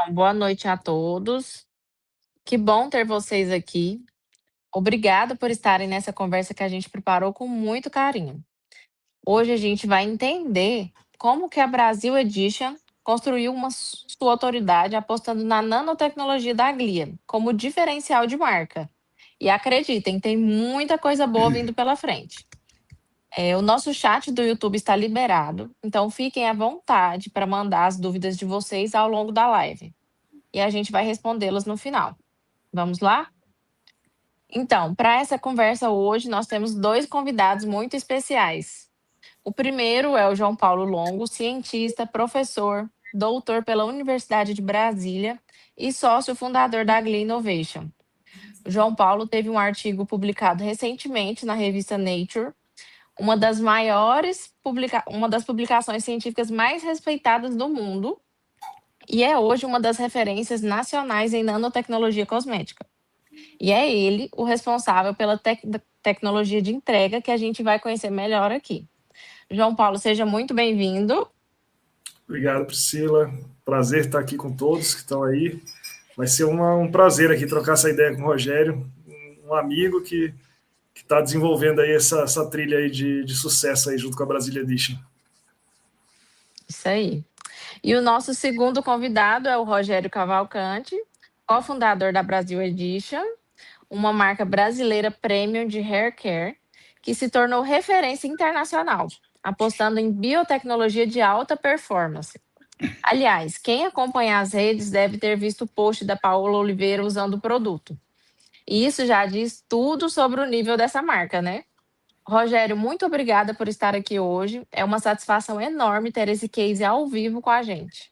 Então, boa noite a todos. Que bom ter vocês aqui. Obrigada por estarem nessa conversa que a gente preparou com muito carinho. Hoje a gente vai entender como que a Brasil Edition construiu sua autoridade apostando na nanotecnologia da Glia como diferencial de marca. E acreditem, tem muita coisa boa vindo pela frente. O nosso chat do YouTube está liberado, então fiquem à vontade para mandar as dúvidas de vocês ao longo da live. E a gente vai respondê-las no final. Vamos lá? Então, para essa conversa hoje, nós temos dois convidados muito especiais. O primeiro é o João Paulo Longo, cientista, professor, doutor pela Universidade de Brasília e sócio fundador da Glee Innovation. O João Paulo teve um artigo publicado recentemente na revista Nature, uma das publicações científicas mais respeitadas do mundo, e é hoje uma das referências nacionais em nanotecnologia cosmética. E é ele o responsável pela tecnologia de entrega que a gente vai conhecer melhor aqui. João Paulo, seja muito bem-vindo. Obrigado, Priscila. Prazer estar aqui com todos que estão aí. Vai ser um prazer aqui trocar essa ideia com o Rogério, um amigo que está desenvolvendo aí essa trilha aí de sucesso aí junto com a Brasília Edition. Isso aí. E o nosso segundo convidado é o Rogério Cavalcante, cofundador da Brasil Edition, uma marca brasileira premium de hair care, que se tornou referência internacional, apostando em biotecnologia de alta performance. Aliás, quem acompanha as redes deve ter visto o post da Paola Oliveira usando o produto. E isso já diz tudo sobre o nível dessa marca, né? Rogério, muito obrigada por estar aqui hoje. É uma satisfação enorme ter esse case ao vivo com a gente.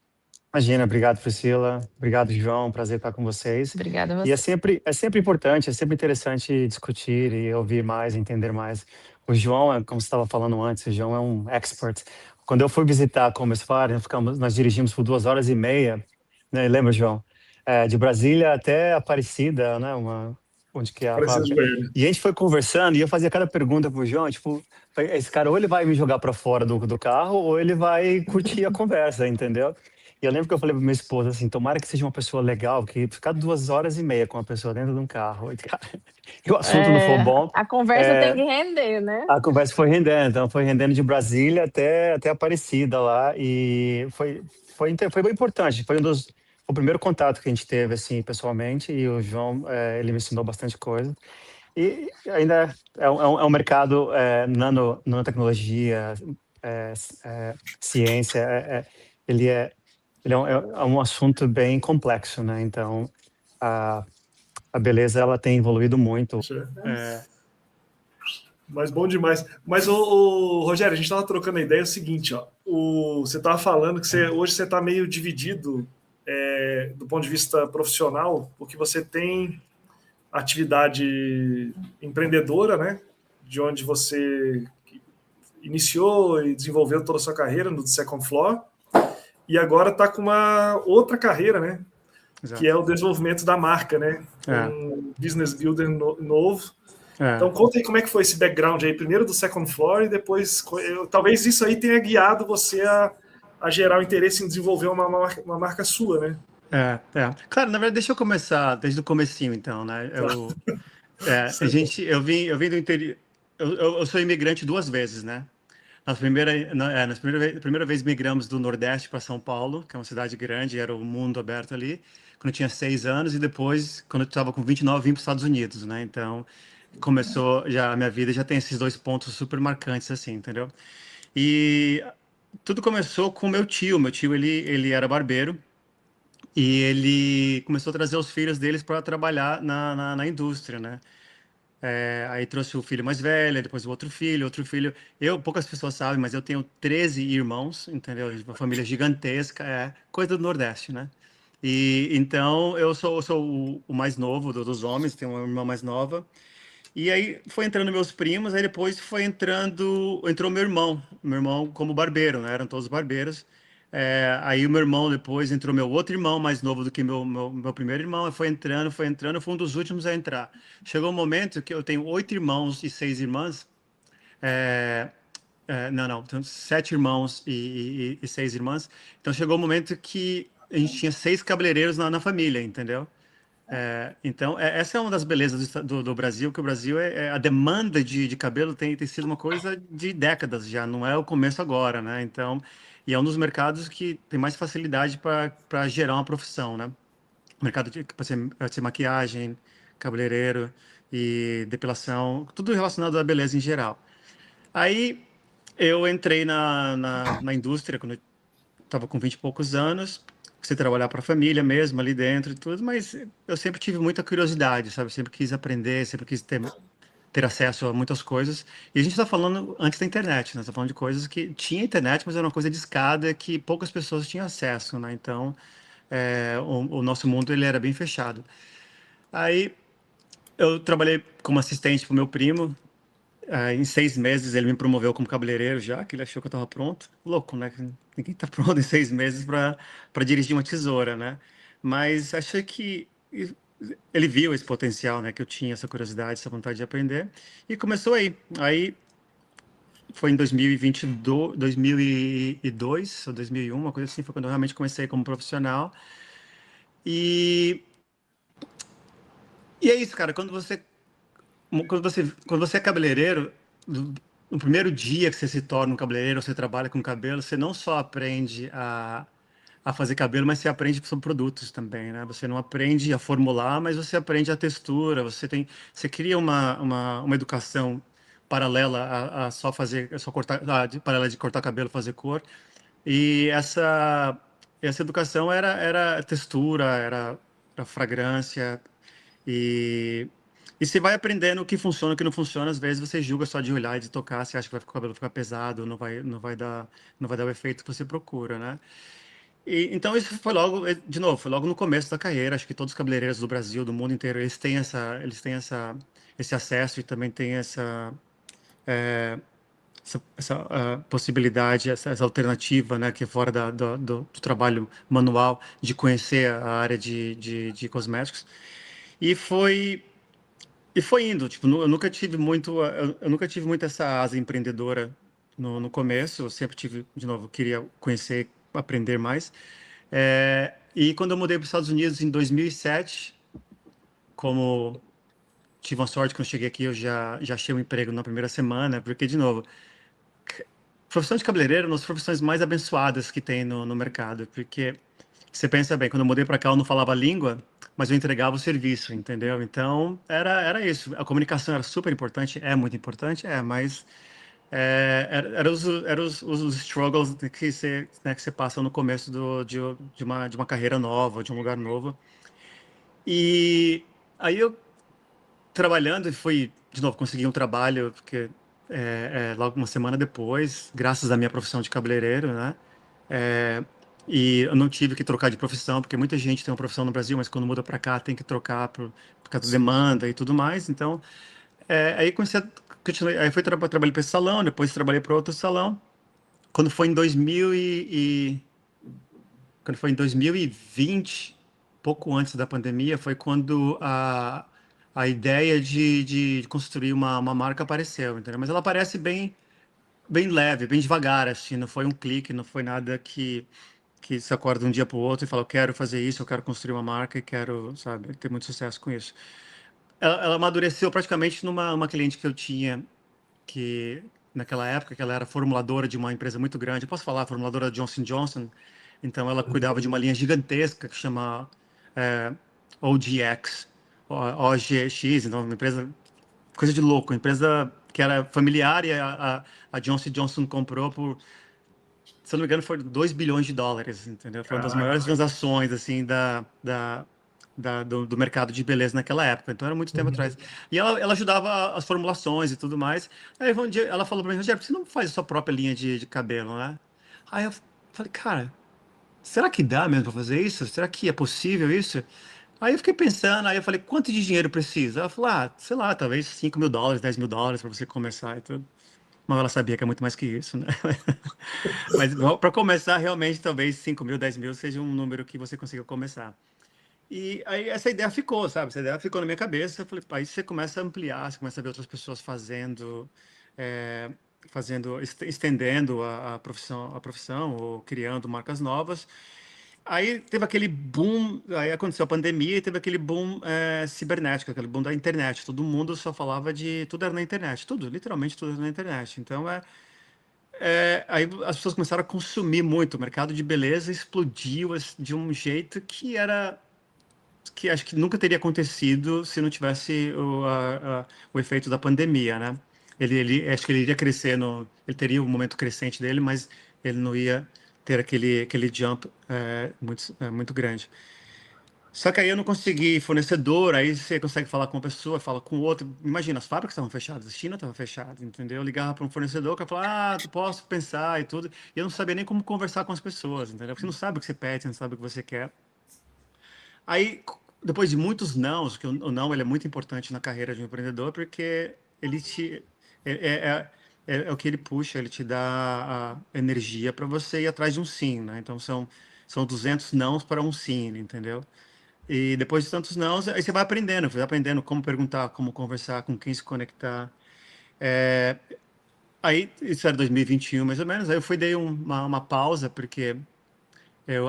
Imagina, obrigado, Priscila. Obrigado, João. Prazer estar com vocês. Obrigada a você. E é sempre importante, é sempre interessante discutir e ouvir mais, entender mais. O João, como você estava falando antes, o João é um expert. Quando eu fui visitar a Commerce Farm, nós dirigimos por 2 horas e meia, né? Lembra, João? De Brasília até Aparecida, né? Onde que é a fábrica. E a gente foi conversando e eu fazia cada pergunta pro João, tipo, esse cara ou ele vai me jogar para fora do carro ou ele vai curtir a conversa, entendeu? E eu lembro que eu falei pra minha esposa assim, tomara que seja uma pessoa legal, que ficar 2 horas e meia com uma pessoa dentro de um carro e o assunto não for bom... A conversa tem que render, né? A conversa foi rendendo, então foi rendendo de Brasília até Aparecida lá, e foi bem importante, foi o primeiro contato que a gente teve, assim, pessoalmente, e o João, ele me ensinou bastante coisa. E ainda é um mercado nanotecnologia, ciência, ele é um assunto bem complexo, né? Então, a beleza, ela tem evoluído muito. Mas bom demais. Mas, o Rogério, a gente estava trocando a ideia, é o seguinte, ó, você estava falando que hoje você está meio dividido do ponto de vista profissional, porque você tem atividade empreendedora, né? De onde você iniciou e desenvolveu toda a sua carreira no Second Floor, e agora está com uma outra carreira, né? Exato. Que é o desenvolvimento da marca, né? Um business builder novo. Então conta aí como é que foi esse background aí, primeiro do Second Floor e depois, talvez isso aí tenha guiado você a gerar o interesse em desenvolver uma marca sua, né? Claro, na verdade, deixa eu começar desde o comecinho, então, né? Eu vim do interior, eu sou imigrante 2 vezes, né? Na primeira vez migramos do Nordeste para São Paulo, que é uma cidade grande, era o mundo aberto ali, quando eu tinha 6 anos, e depois, quando eu estava com 29, vim para os Estados Unidos, né? Então, começou, a minha vida já tem esses 2 pontos super marcantes, assim, entendeu? E tudo começou com meu tio. Meu tio, ele era barbeiro, e ele começou a trazer os filhos deles para trabalhar na indústria, né? Aí trouxe o filho mais velho, depois o outro filho. Poucas pessoas sabem, mas eu tenho 13 irmãos, entendeu? Uma família gigantesca, coisa do Nordeste, né? E então eu sou o mais novo dos homens, tenho uma irmã mais nova. E aí foi entrando meus primos, aí depois entrou meu irmão como barbeiro, né? Eram todos barbeiros. Aí o meu irmão depois entrou meu outro irmão, mais novo do que meu primeiro irmão, foi entrando, foi um dos últimos a entrar. Chegou um momento que eu tenho 8 irmãos e 6 irmãs. Não, tenho 7 irmãos e 6 irmãs. Então chegou um momento que a gente tinha 6 cabeleireiros na família, entendeu? Então, essa é uma das belezas do Brasil, que o Brasil a demanda de cabelo tem sido uma coisa de décadas já, não é o começo agora, né? Então, e é um dos mercados que tem mais facilidade para gerar uma profissão, né? Mercado pode ser maquiagem, cabeleireiro e depilação, tudo relacionado à beleza em geral. Aí eu entrei na indústria quando eu estava com 20 e poucos anos, você trabalhar para a família mesmo ali dentro e tudo, mas eu sempre tive muita curiosidade, sabe? Sempre quis aprender, sempre quis ter acesso a muitas coisas. E a gente está falando antes da internet, né? Está falando de coisas que tinha internet, mas era uma coisa de escada que poucas pessoas tinham acesso, né? Então, o nosso mundo ele era bem fechado. Aí eu trabalhei como assistente para o meu primo. Em 6 meses ele me promoveu como cabeleireiro já, que ele achou que eu estava pronto. Louco, né? Ninguém está pronto em 6 meses para dirigir uma tesoura, né? Mas achei que ele viu esse potencial, né? Que eu tinha essa curiosidade, essa vontade de aprender. E começou aí. Aí foi em 2022, 2002 ou 2001, uma coisa assim, foi quando eu realmente comecei como profissional. E, e é isso, cara. Quando você é cabeleireiro, no primeiro dia que você se torna um cabeleireiro, você trabalha com cabelo, você não só aprende a fazer cabelo, mas você aprende sobre produtos também, né? Você não aprende a formular, mas você aprende a textura, você cria uma educação paralela a só fazer, a só cortar, paralela de cortar cabelo, fazer cor. E essa educação era textura, era fragrância, e, e você vai aprendendo o que funciona, o que não funciona. Às vezes você julga só de olhar e de tocar, você acha que o cabelo ficar pesado, não vai dar o efeito que você procura, né? Então isso foi logo, de novo, foi logo no começo da carreira. Acho que todos os cabeleireiros do Brasil, do mundo inteiro, esse acesso e também têm essa possibilidade, essa alternativa, né, que é fora do trabalho manual, de conhecer a área de cosméticos. E foi E foi indo, tipo, eu nunca tive muito essa asa empreendedora no começo. Eu sempre tive, de novo, queria conhecer, aprender mais. E quando eu mudei para os Estados Unidos em 2007, como tive uma sorte, quando eu cheguei aqui, eu já achei um emprego na primeira semana, porque, de novo, profissão de cabeleireiro é uma das profissões mais abençoadas que tem no mercado, porque você pensa bem, quando eu mudei para cá, eu não falava a língua, mas eu entregava o serviço, entendeu? Então, era isso. A comunicação era super importante, é muito importante, mas era os struggles que você passa no começo de uma carreira nova, de um lugar novo. E aí eu trabalhando e fui, de novo, consegui um trabalho, porque logo uma semana depois, graças à minha profissão de cabeleireiro, né? É, e eu não tive que trocar de profissão, porque muita gente tem uma profissão no Brasil, mas quando muda para cá tem que trocar por causa da demanda e tudo mais. Então, aí comecei continuei, aí trabalhei para esse salão, depois trabalhei para outro salão. Quando foi em 2000 quando foi em 2020, pouco antes da pandemia, foi quando a ideia de construir uma marca apareceu, entendeu? Mas ela aparece bem leve, bem devagar, assim, não foi um clique, não foi nada que se acorda de um dia para o outro e fala, eu quero fazer isso, eu quero construir uma marca e quero, sabe, ter muito sucesso com isso. Ela amadureceu praticamente numa cliente que eu tinha, que naquela época que ela era formuladora de uma empresa muito grande, eu posso falar, formuladora Johnson Johnson. Então ela cuidava de uma linha gigantesca que chama é, OGX, OGX, então uma empresa, coisa de louco, uma empresa que era familiar, e a Johnson Johnson comprou por, se eu não me engano, foi 2 bilhões de dólares, entendeu? Foi uma das maiores Caraca. transações, assim, do mercado de beleza naquela época. Então, era muito tempo atrás. E ela ajudava as formulações e tudo mais. Aí, um dia, ela falou para mim, Rogério, por que você não faz a sua própria linha de cabelo, né? Aí eu falei, cara, será que dá mesmo para fazer isso? Será que é possível isso? Aí eu fiquei pensando, aí eu falei, quanto de dinheiro precisa? Ela falou, sei lá, talvez $5.000, $10.000 para você começar e tudo. Mas ela sabia que é muito mais que isso, né? Mas para começar, realmente, talvez 5.000, 10.000 seja um número que você consiga começar. E aí essa ideia ficou, sabe? Essa ideia ficou na minha cabeça. Eu falei, aí você começa a ampliar, você começa a ver outras pessoas é, estendendo a profissão, ou criando marcas novas. Aí teve aquele boom, aí aconteceu a pandemia e teve aquele boom cibernético, aquele boom da internet. Todo mundo só falava de... Tudo era na internet, tudo, literalmente tudo era na internet. Então, aí as pessoas começaram a consumir muito. O mercado de beleza explodiu de um jeito que era... que acho que nunca teria acontecido se não tivesse o efeito da pandemia, né? Acho que ele iria crescer, ele teria um momento crescente dele, mas ele não ia ter aquele jump muito grande. Só que aí eu não consegui fornecedor, aí você consegue falar com uma pessoa, fala com outra. Imagina, as fábricas estavam fechadas, a China estava fechada, entendeu? Eu ligava para um fornecedor que falava, tu posso pensar e tudo. E eu não sabia nem como conversar com as pessoas, entendeu? Porque você não sabe o que você pede, você não sabe o que você quer. Aí, depois de muitos nãos, que o não ele é muito importante na carreira de um empreendedor, porque ele te é, é, é o que ele puxa, ele te dá a energia para você ir atrás de um sim, né? Então são 200 nãos para um sim, entendeu? E depois de tantos nãos, aí você vai aprendendo como perguntar, como conversar, com quem se conectar. É, aí, isso era 2021, mais ou menos, aí eu fui dei uma pausa, porque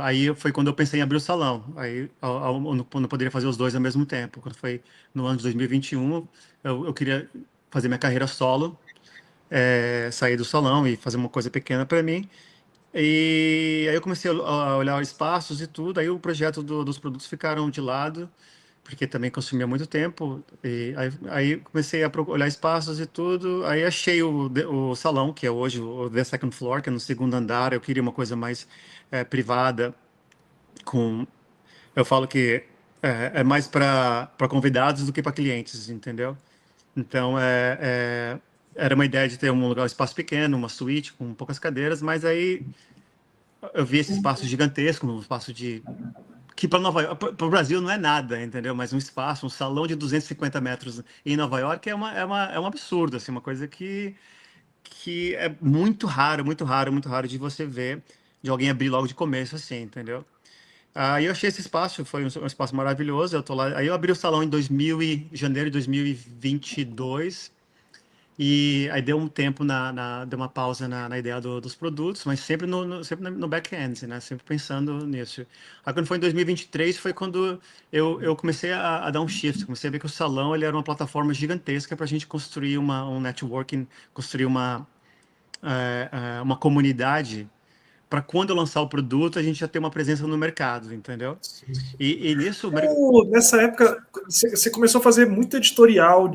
aí foi quando eu pensei em abrir o salão. Aí eu não poderia fazer os dois ao mesmo tempo. Quando foi no ano de 2021, eu queria fazer minha carreira solo, sair do salão e fazer uma coisa pequena para mim. E aí eu comecei a olhar espaços e tudo. Aí o projeto dos produtos ficaram de lado, porque também consumia muito tempo. E aí comecei a olhar espaços e tudo. Aí achei o salão, que é hoje o The Second Floor, que é no segundo andar. Eu queria uma coisa mais privada com eu falo que é mais para convidados do que para clientes, entendeu? Então era uma ideia de ter um lugar, um espaço pequeno, uma suíte com poucas cadeiras, mas aí eu vi esse espaço gigantesco, um espaço de que para Nova York, para o Brasil não é nada, entendeu? Mas um espaço, um salão de 250 metros em Nova York é um absurdo, assim, uma coisa que é muito raro, muito raro, muito raro de você ver, de alguém abrir logo de começo, assim, entendeu? Aí eu achei esse espaço, foi um espaço maravilhoso. Eu tô lá. Aí eu abri o salão em janeiro de 2022. E aí deu um tempo deu uma pausa na ideia dos produtos, mas sempre sempre no back-end, né? Sempre pensando nisso. Aí quando foi em 2023 foi quando eu comecei a dar um shift, comecei a ver que o salão ele era uma plataforma gigantesca para a gente construir um networking, construir uma comunidade para quando eu lançar o produto a gente já ter uma presença no mercado, entendeu? E nisso. Nessa época, você começou a fazer muito editorial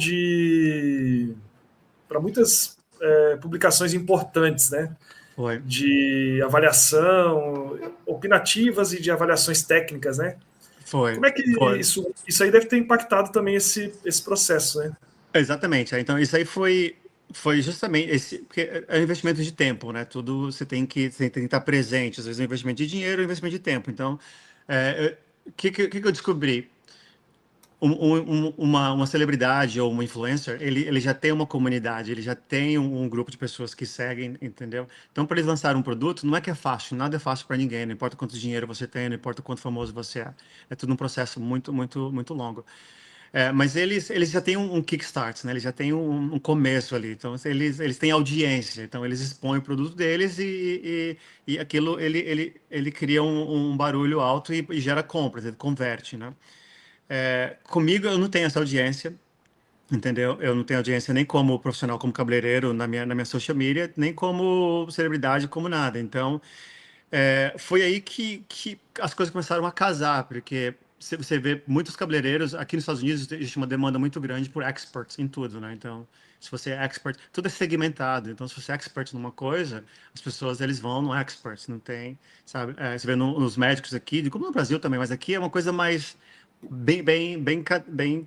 para muitas publicações importantes, né? Foi. De avaliação, opinativas e de avaliações técnicas, né? Foi. Como é que Foi. isso aí deve ter impactado também esse processo, né? Exatamente. Então, isso aí foi justamente esse, porque é um investimento de tempo, né? Tudo você tem que estar presente. Às vezes é um investimento de dinheiro, é um investimento de tempo. Então, o que eu descobri? Uma celebridade ou uma influencer, ele já tem uma comunidade, ele já tem um grupo de pessoas que seguem, entendeu? Então, para eles lançarem um produto, não é que é fácil, nada é fácil para ninguém, não importa quanto dinheiro você tem, não importa quanto famoso você é. É tudo um processo muito, muito, muito longo. Mas eles já têm um kickstart, né? Eles já têm um começo ali. Então, eles têm audiência. Então, eles expõem o produto deles e aquilo, ele cria um barulho alto e gera compras, ele converte, né? Comigo, eu não tenho essa audiência, entendeu? Eu não tenho audiência nem como profissional, como cabeleireiro na minha social media, nem como celebridade, como nada. Então, foi aí que as coisas começaram a casar, porque você vê muitos cabeleireiros, aqui nos Estados Unidos existe uma demanda muito grande por experts em tudo, né? Então, se você é expert, tudo é segmentado. Então, se você é expert numa coisa, as pessoas eles vão no expert, não tem, sabe? Você vê nos médicos aqui, como no Brasil também, mas aqui é uma coisa mais bem,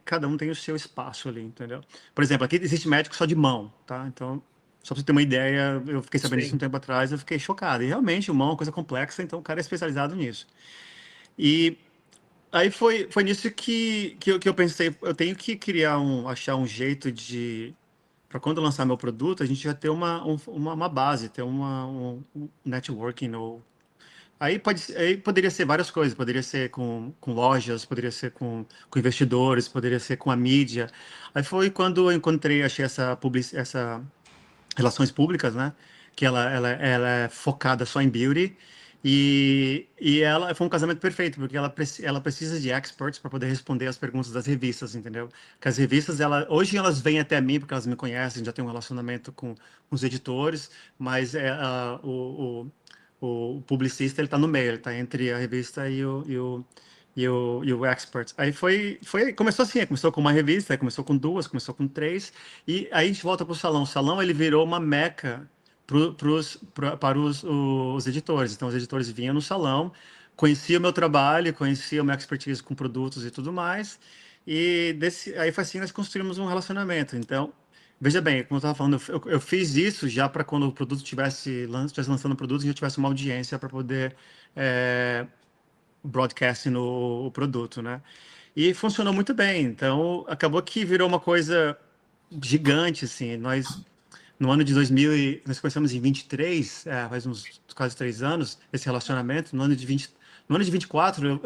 cada um tem o seu espaço ali, entendeu? Por exemplo, aqui existe médico só de mão, tá? Então, só para você ter uma ideia, eu fiquei sabendo disso um Sim. tempo atrás, eu fiquei chocado. E realmente, o mão é uma coisa complexa, então o cara é especializado nisso. E aí foi nisso que eu pensei, eu tenho que achar um jeito para quando eu lançar meu produto, a gente já ter uma base, ter um networking ou aí poderia ser várias coisas, poderia ser com lojas, poderia ser com investidores, poderia ser com a mídia. Aí foi quando eu achei essa relações públicas, né? Que ela é focada só em beauty E ela foi um casamento perfeito, porque ela precisa de experts para poder responder as perguntas das revistas, entendeu? Porque as revistas, hoje elas vêm até mim porque elas me conhecem, já tem um relacionamento com os editores, mas o publicista ele está no meio, ele está entre a revista e o expert. Aí começou assim, começou com uma revista, aí começou com duas, começou com três, e aí a gente volta para o salão. O salão ele virou uma meca para os editores. Então, os editores vinham no salão, conheciam o meu trabalho, conheciam a minha expertise com produtos e tudo mais, e aí foi assim que nós construímos um relacionamento. Então, veja bem, como eu estava falando, eu fiz isso já para quando o produto estivesse lançando o produto, já tivesse uma audiência para poder broadcast no o produto, né? E funcionou muito bem. Então, acabou que virou uma coisa gigante, assim. No ano de 2000, nós começamos em 23, faz uns quase 3 anos, esse relacionamento. No ano de 24,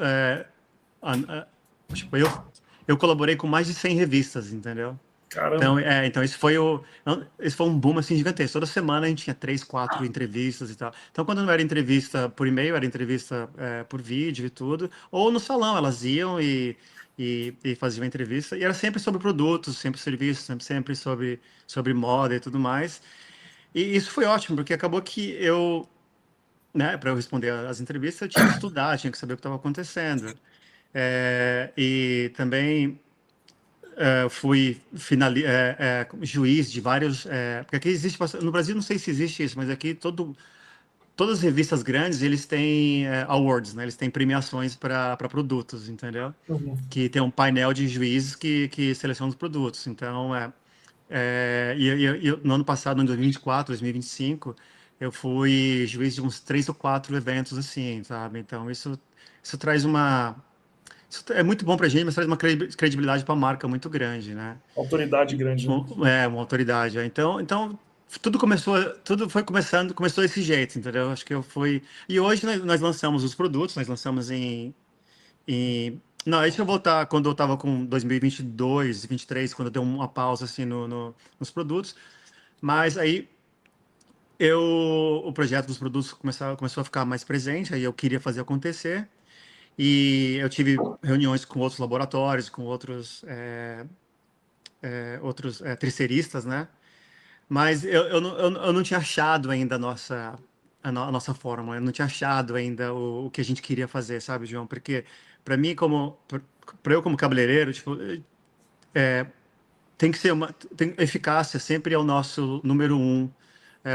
tipo, eu colaborei com mais de 100 revistas, entendeu? Caramba. Então esse foi um boom assim gigantesco. Toda semana a gente tinha 3, 4 entrevistas e tal. Então, quando não era entrevista por e-mail, era entrevista por vídeo e tudo. Ou no salão, elas iam e faziam entrevista. E era sempre sobre produtos, sempre serviços, sempre sobre moda e tudo mais. E isso foi ótimo, porque acabou que né, para eu responder às entrevistas, eu tinha que estudar, tinha que saber o que estava acontecendo. E também fui juiz de vários. Porque aqui existe. No Brasil, não sei se existe isso, mas aqui todas as revistas grandes eles têm awards, né? Eles têm premiações para produtos, entendeu? Uhum. Que tem um painel de juízes que seleciona os produtos. Então, no ano passado, em 2024, 2025, eu fui juiz de uns 3 ou 4 eventos assim, sabe? Então, isso traz isso é muito bom para a gente, mas traz uma credibilidade para a marca muito grande, né? Autoridade grande, né? Uma autoridade. Então começou desse jeito, entendeu? Acho que eu fui. E hoje nós lançamos os produtos, nós lançamos não, deixa eu voltar quando eu estava com 2022, 23, quando eu dei uma pausa assim nos produtos. Mas aí o projeto dos produtos começou a ficar mais presente, aí eu queria fazer acontecer. E eu tive reuniões com outros laboratórios, com outros terceiristas, né? Mas eu não tinha achado ainda a nossa fórmula, eu não tinha achado ainda o que a gente queria fazer, sabe, João? Porque para mim, para eu como cabeleireiro, tipo, tem que ser eficácia sempre é o nosso número um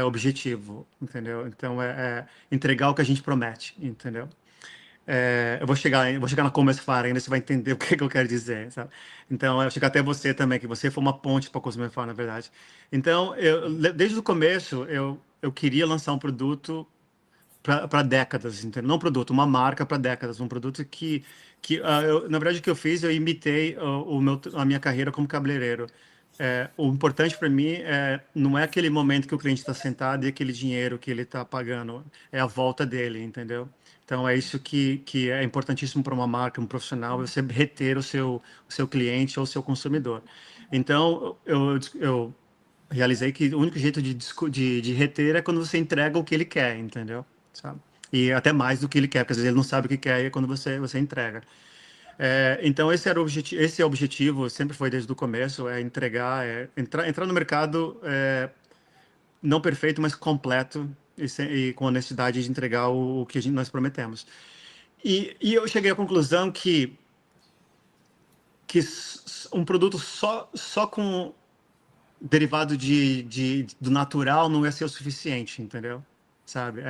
objetivo, entendeu? Então é entregar o que a gente promete, entendeu? Eu vou chegar na Commerce Farm, ainda você vai entender o que eu quero dizer, sabe? Então, eu chegar até você também, que você foi uma ponte para a Commerce Farm, na verdade. Então, desde o começo, eu queria lançar um produto para décadas, entendeu? Não um produto, uma marca para décadas, um produto na verdade, o que eu fiz, eu imitei a minha carreira como cabeleireiro. O importante para mim não é aquele momento que o cliente está sentado e aquele dinheiro que ele está pagando, é a volta dele, entendeu? Então, é isso que é importantíssimo para uma marca, um profissional, é você reter o seu cliente ou o seu consumidor. Então, eu realizei que o único jeito de reter é quando você entrega o que ele quer, entendeu? Sabe? E até mais do que ele quer, porque às vezes ele não sabe o que quer e é quando você entrega. Então, esse é o objetivo, sempre foi desde o começo, entregar, entrar no mercado não perfeito, mas completo e com honestidade de entregar o que nós prometemos. E eu cheguei à conclusão que um produto só com derivado do natural não ia ser o suficiente, entendeu? Sabe?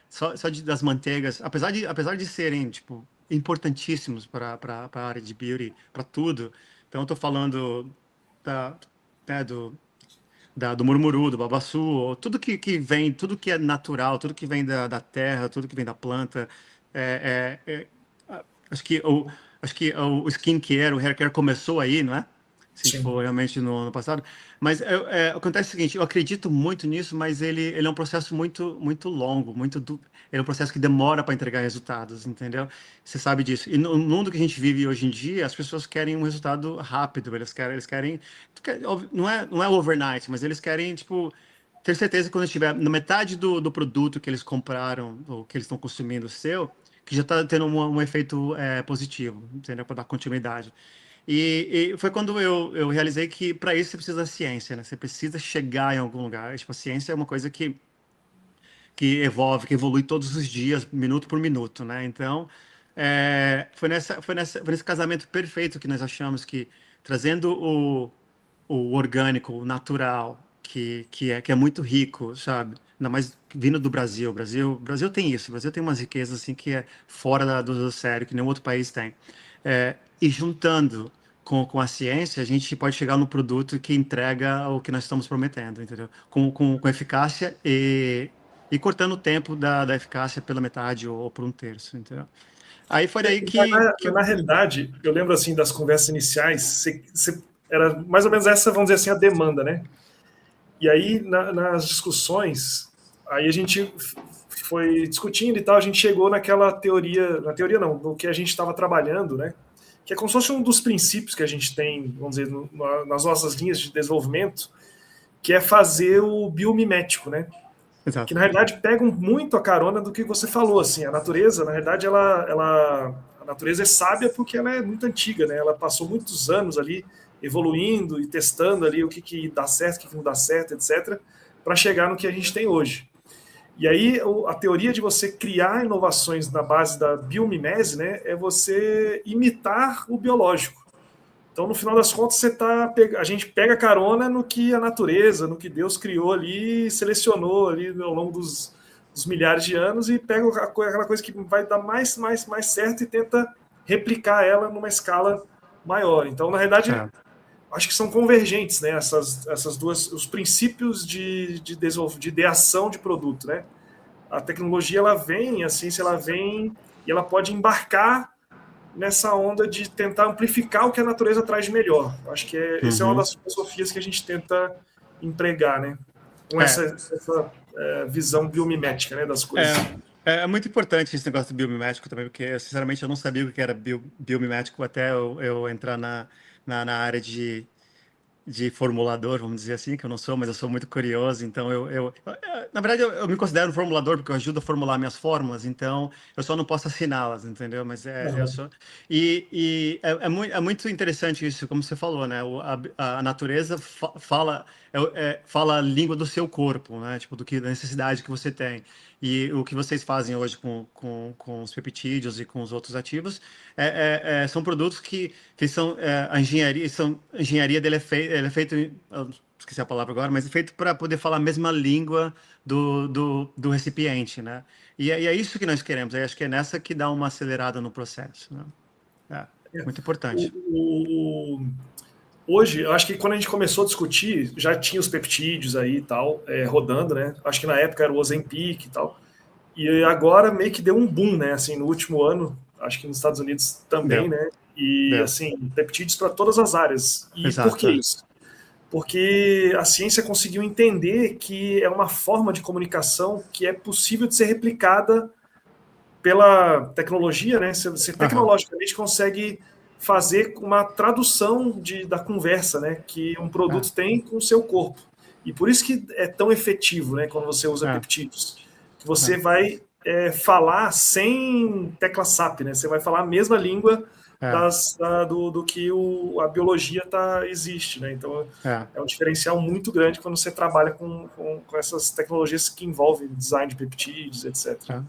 Só das manteigas, apesar de serem, tipo, importantíssimos para a área de beauty, para tudo. Então, eu tô falando da, do murumuru, do babaçu, tudo que vem, tudo que é natural, tudo que vem da terra, tudo que vem da planta. É, é, é, acho que o skincare, o haircare começou aí, não é? Se a gente Sim. for realmente no ano passado. Mas acontece o seguinte, eu acredito muito nisso, mas ele é um processo muito, muito longo, ele é um processo que demora para entregar resultados, entendeu? Você sabe disso. E no mundo que a gente vive hoje em dia, as pessoas querem um resultado rápido, eles querem não é overnight, mas eles querem, tipo, ter certeza que quando estiver na metade do produto que eles compraram, ou que eles estão consumindo seu, que já está tendo um efeito positivo, entendeu? Para dar continuidade. E foi quando eu realizei que para isso você precisa da ciência, né? Você precisa chegar em algum lugar. Tipo, a ciência é uma coisa que evolve, que evolui todos os dias, minuto por minuto, né? Então, foi nesse casamento perfeito que nós achamos que trazendo o orgânico, o natural, que é muito rico, sabe? Ainda mais vindo do Brasil. O Brasil tem isso. O Brasil tem umas riquezas assim que é fora do sério, que nenhum outro país tem. E juntando com a ciência, a gente pode chegar no produto que entrega o que nós estamos prometendo, entendeu? Com eficácia e cortando o tempo da eficácia pela metade ou por um terço, entendeu? Aí foi daí que Na realidade, eu lembro assim das conversas iniciais, era mais ou menos essa, vamos dizer assim, a demanda, né? E aí, nas discussões, aí a gente foi discutindo e tal, a gente chegou naquela teoria, na teoria não, no que a gente estava trabalhando, né? Que é como se fosse um dos princípios que a gente tem, vamos dizer, nas nossas linhas de desenvolvimento, que é fazer o biomimético, né? Que Exato. na realidade pegam muito a carona do que você falou, assim, a natureza, na realidade, a natureza é sábia porque ela é muito antiga, né? Ela passou muitos anos ali evoluindo e testando ali o que dá certo, o que não dá certo, etc, para chegar no que a gente tem hoje. E aí a teoria de você criar inovações na base da biomimese, né, é você imitar o biológico. Então, no final das contas, a gente pega carona no que a natureza, no que Deus criou ali, selecionou ali ao longo dos milhares de anos e pega aquela coisa que vai dar mais certo e tenta replicar ela numa escala maior. Então, na realidade, acho que são convergentes, né? Essas duas, os princípios de ideação de produto, né? A tecnologia, ela vem, a ciência, ela vem e ela pode embarcar nessa onda de tentar amplificar o que a natureza traz de melhor. Acho que essa é uma das filosofias que a gente tenta empregar, né? Com essa visão biomimética, né, das coisas. É muito importante esse negócio do biomimético também, porque, sinceramente, eu não sabia o que era biomimético até eu entrar na área de formulador, vamos dizer assim, que eu não sou, mas eu sou muito curioso, então na verdade eu me considero um formulador porque eu ajudo a formular minhas fórmulas, então eu só não posso assiná-las, entendeu? Mas eu sou é muito interessante isso, como você falou, né? A natureza fala a língua do seu corpo, né? Tipo, da necessidade que você tem. E o que vocês fazem hoje com os peptídeos e com os outros ativos são produtos que são a engenharia dele é feito, esqueci a palavra agora, mas é feito para poder falar a mesma língua do recipiente, né? E é isso que nós queremos. Acho que é nessa que dá uma acelerada no processo, né? Muito importante. Hoje, eu acho que quando a gente começou a discutir, já tinha os peptídeos aí e tal, rodando, né? Acho que na época era o Ozempic e tal. E agora meio que deu um boom, né? Assim, no último ano, acho que nos Estados Unidos também, né? E, assim, peptídeos para todas as áreas. E Exato. por que isso? Porque a ciência conseguiu entender que é uma forma de comunicação que é possível de ser replicada pela tecnologia, né? Você tecnologicamente consegue fazer uma tradução da conversa, né? Que um produto tem com o seu corpo. E por isso que é tão efetivo, né? Quando você usa peptídeos. Que você vai falar sem tecla SAP, né? Você vai falar a mesma língua do que a biologia existe, né? Então é um diferencial muito grande quando você trabalha com essas tecnologias que envolvem design de peptídeos, etc.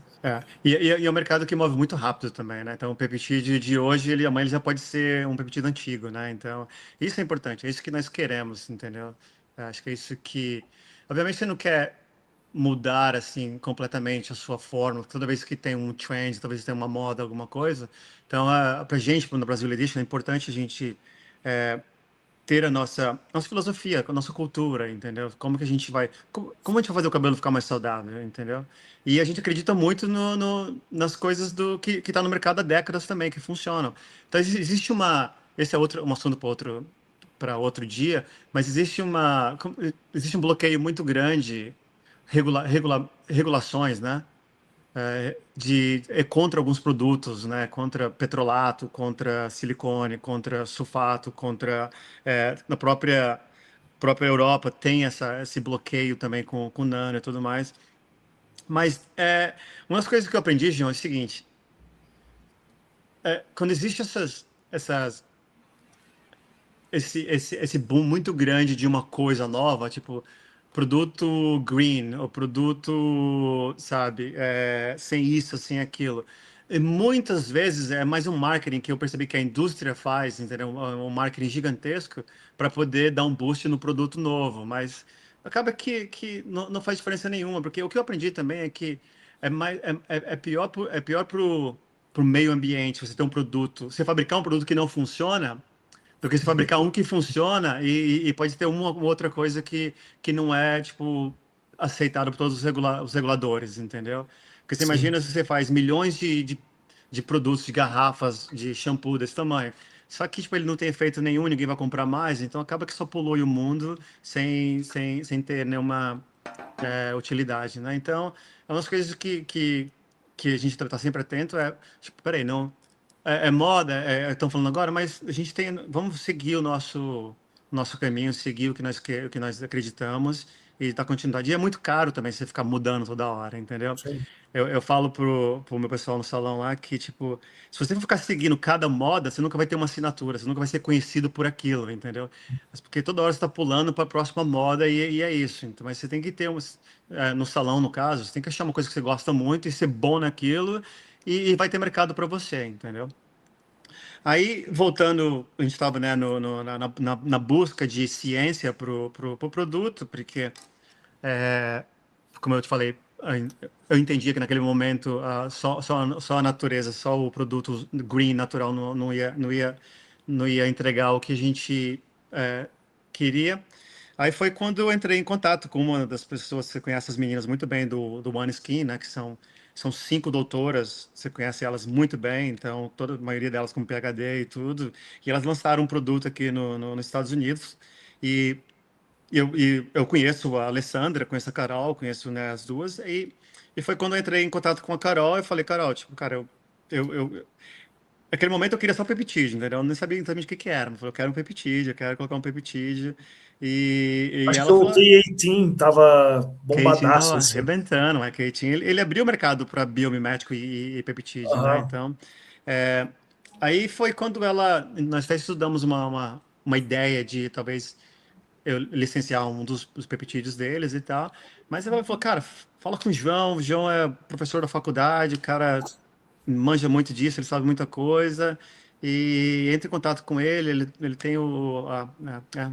E é um mercado que move muito rápido também, né? Então o peptídeo de hoje, amanhã ele já pode ser um peptídeo antigo, né? Então isso é importante, é isso que nós queremos, entendeu? Acho que é isso que, obviamente, você não quer mudar assim completamente a sua forma. Toda vez que tem um trend, talvez tenha uma moda, alguma coisa. Então, para a gente, no Brasil Edition, é importante a gente ter a nossa filosofia, a nossa cultura, entendeu? Como que a gente vai, como a gente vai fazer o cabelo ficar mais saudável, entendeu? E a gente acredita muito nas coisas que está no mercado há décadas também, que funcionam. Então, existe esse é um assunto para outro dia, mas existe um bloqueio muito grande, regulações, né? Contra alguns produtos, né? Contra petrolato, contra silicone, contra sulfato, contra na própria própria Europa tem esse bloqueio também com nano e tudo mais. Mas uma das coisas que eu aprendi, João, é o seguinte: quando existe esse boom muito grande de uma coisa nova, tipo produto green, ou produto, sabe, sem isso, sem aquilo. E muitas vezes é mais um marketing que eu percebi que a indústria faz, entendeu? Um marketing gigantesco para poder dar um boost no produto novo, mas acaba que não faz diferença nenhuma, porque o que eu aprendi também é que é pior pro meio ambiente você ter um produto, você fabricar um produto que não funciona do que se fabricar um que funciona e pode ter uma ou outra coisa que não é, tipo, aceitado por todos os reguladores, entendeu? Porque você Sim, imagina se você faz milhões de produtos, de garrafas, de shampoo desse tamanho. Só que, tipo, ele não tem efeito nenhum, ninguém vai comprar mais, então acaba que só polui o mundo sem ter nenhuma utilidade, né? Então, é umas coisas que a gente está sempre atento, tipo, peraí, não, moda, estão falando agora, mas a gente vamos seguir o nosso caminho, seguir o que nós acreditamos e dar continuidade. E é muito caro também você ficar mudando toda hora, entendeu? sim. Eu falo pro meu pessoal no salão lá que, tipo, se você for ficar seguindo cada moda, você nunca vai ter uma assinatura, você nunca vai ser conhecido por aquilo, entendeu? Mas porque toda hora você está pulando para a próxima moda e é isso. Então, mas você tem que ter, no salão, no caso, você tem que achar uma coisa que você gosta muito e ser bom naquilo e vai ter mercado para você, entendeu? Aí, voltando, a gente estava, né, na busca de ciência para o produto, porque, como eu te falei, eu entendia que naquele momento só a natureza, só o produto green, natural, não ia entregar o que a gente queria. Aí foi quando eu entrei em contato com uma das pessoas, você conhece as meninas muito bem do One Skin, né? Que são 5 doutoras, você conhece elas muito bem, então toda a maioria delas com PhD e tudo. E elas lançaram um produto aqui nos Estados Unidos. E eu conheço a Alessandra, conheço a Carol, conheço, né, as duas. E foi quando eu entrei em contato com a Carol, eu falei, Carol, tipo, cara, naquele momento eu queria só peptídeo, entendeu? Eu não sabia exatamente o que que era. Eu falei, eu quero um peptídeo, eu quero colocar um peptídeo. E Acho que ela o falou, K18 tava Keitin bombadaço, tava assim. arrebentando, né? Keitin, ele abriu o mercado para biomimético e peptídeo, né? Aham. Então, é, aí foi quando nós até estudamos uma ideia de talvez eu licenciar um dos peptídeos deles e tal, mas ela falou, cara, fala com o João é professor da faculdade, o cara manja muito disso, ele sabe muita coisa, e entre em contato com ele tem um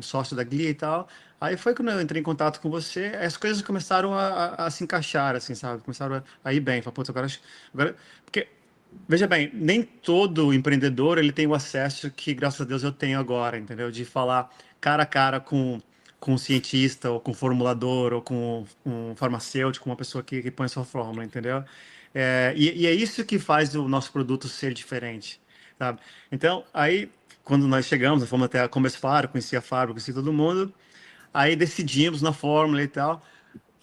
sócio da Glia e tal. Aí foi quando eu entrei em contato com você, as coisas começaram a se encaixar, assim, sabe? Começaram a ir bem. Falei, putz, agora. Porque, veja bem, nem todo empreendedor ele tem o acesso que, graças a Deus, eu tenho agora, entendeu? De falar cara a cara com um cientista, ou com um formulador, ou com um farmacêutico, uma pessoa que põe a sua fórmula, entendeu? E é isso que faz o nosso produto ser diferente, sabe? Então, aí, quando nós chegamos, nós fomos até a Commerce Faro, conheci a fábrica, conheci todo mundo, aí decidimos na fórmula e tal.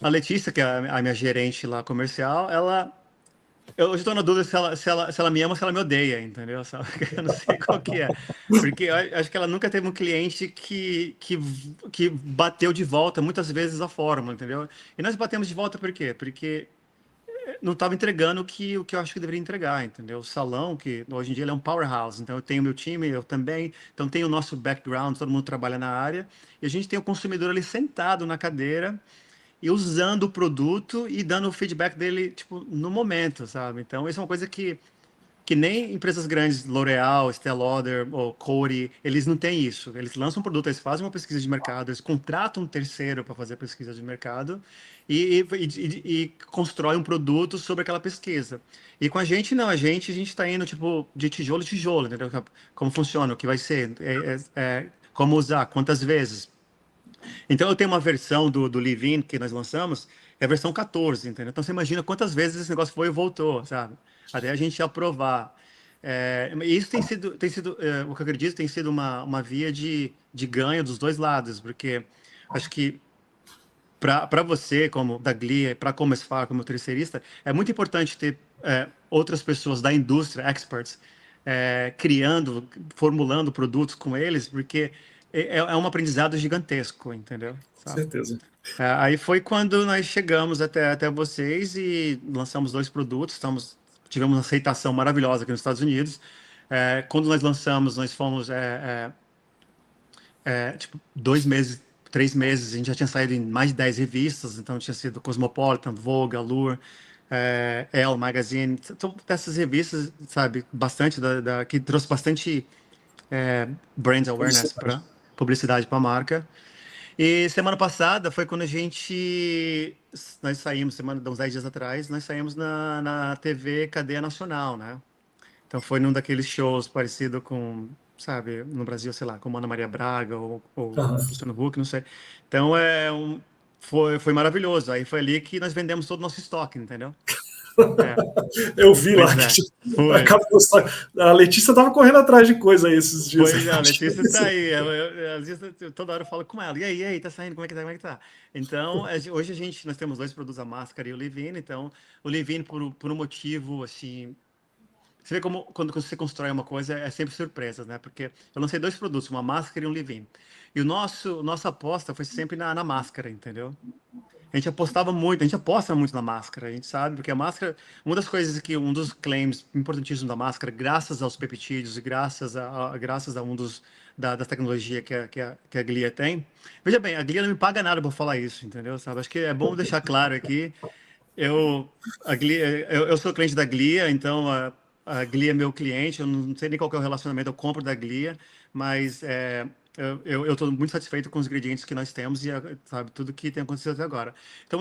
A Letícia, que é a minha gerente lá comercial, eu estou na dúvida se ela me ama ou se ela me odeia, entendeu? Sabe? Eu não sei qual que é. Porque eu acho que ela nunca teve um cliente que bateu de volta muitas vezes a fórmula, entendeu? E nós batemos de volta por quê? Porque não estava entregando o que eu acho que deveria entregar, entendeu? O salão, que hoje em dia ele é um powerhouse, então eu tenho meu time, eu também, então tem o nosso background, todo mundo trabalha na área, e a gente tem o consumidor ali sentado na cadeira e usando o produto e dando o feedback dele, tipo, no momento, sabe? Então, isso é uma coisa que nem empresas grandes, L'Oréal, Estée Lauder ou Coty, eles não têm isso. Eles lançam um produto, eles fazem uma pesquisa de mercado, eles contratam um terceiro para fazer a pesquisa de mercado e constrói um produto sobre aquela pesquisa. E com a gente, não, a gente está indo, tipo, de tijolo em tijolo, entendeu? Como funciona, o que vai ser, como usar, quantas vezes. Então, eu tenho uma versão do Livin que nós lançamos, é a versão 14, entendeu? Então, você imagina quantas vezes esse negócio foi e voltou, sabe? Até a gente aprovar. E isso o que eu acredito, tem sido uma via de ganho dos dois lados, porque acho que para você, como da Glia, para como Esfar, como terceirista, é muito importante ter outras pessoas da indústria, experts, criando, formulando produtos com eles, porque é um aprendizado gigantesco, entendeu? Com Sabe? certeza. Aí foi quando nós chegamos até vocês e lançamos 2 produtos. Tivemos uma aceitação maravilhosa aqui nos Estados Unidos. Quando nós lançamos, nós fomos tipo 2 meses, 3 meses. A gente já tinha saído em mais de 10 revistas, então tinha sido Cosmopolitan, Vogue, Allure, Elle Magazine, então, dessas revistas, sabe, bastante que trouxe bastante brand awareness para publicidade para a marca. E semana passada foi quando nós saímos, uns 10 dias atrás, nós saímos na TV Cadeia Nacional, né? Então foi num daqueles shows parecido com, sabe, no Brasil, sei lá, como Ana Maria Braga ou Aham. Luciano Huck, não sei. Então foi maravilhoso. Aí foi ali que nós vendemos todo o nosso estoque, entendeu? Eu vi lá Pois é, que foi. a Letícia estava correndo atrás de coisa aí esses dias. Pois é, a Letícia tá aí. Às vezes, toda hora eu falo com ela. E aí, tá saindo? Como é que tá? Como é que tá? Então, hoje nós temos 2 produtos, a máscara e o Leave-In. Então, o Leave-In, por um motivo, assim... Você vê como, quando você constrói uma coisa, é sempre surpresas, né? Porque eu lancei 2 produtos, uma máscara e um Leave-In. E nossa aposta foi sempre na máscara, entendeu? A gente apostava muito, a gente aposta muito na máscara, a gente sabe, porque a máscara, um dos claims importantíssimos da máscara, graças aos peptídeos e graças a da tecnologia que a Glia tem. Veja bem, a Glia não me paga nada por falar isso, entendeu? Sabe? Acho que é bom deixar claro aqui. Eu sou cliente da Glia, então a Glia é meu cliente, eu não sei nem qual que é o relacionamento, eu compro da Glia, mas eu estou muito satisfeito com os ingredientes que nós temos e sabe, tudo que tem acontecido até agora. Então,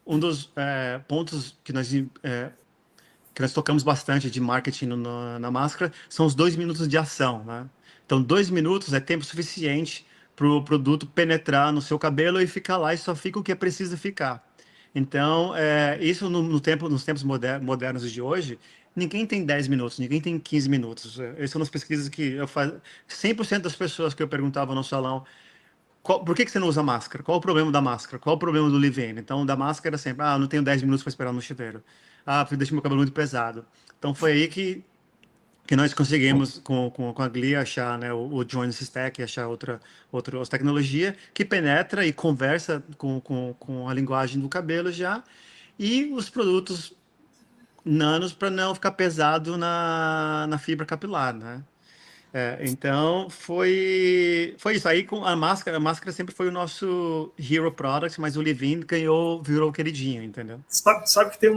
um dos pontos que nós tocamos bastante de marketing na máscara são os 2 minutos de ação, né? Então, 2 minutos é tempo suficiente para o produto penetrar no seu cabelo e ficar lá e só fica o que é preciso ficar. Então, isso nos tempos modernos de hoje, ninguém tem 10 minutos, ninguém tem 15 minutos. Essas são as pesquisas que eu faço. 100% das pessoas que eu perguntava no salão, por que você não usa máscara? Qual o problema da máscara? Qual o problema do leave-in? Então, da máscara sempre, não tenho 10 minutos para esperar no chuveiro. Porque deixa meu cabelo muito pesado. Então, foi aí que nós conseguimos, com a Glia, achar, né, o Join Stack, achar outra tecnologia que penetra e conversa com a linguagem do cabelo já, e os produtos nanos para não ficar pesado na fibra capilar, né? Então foi isso aí com a máscara sempre foi o nosso hero product, mas o Leave-In virou queridinho, entendeu? Sabe que tem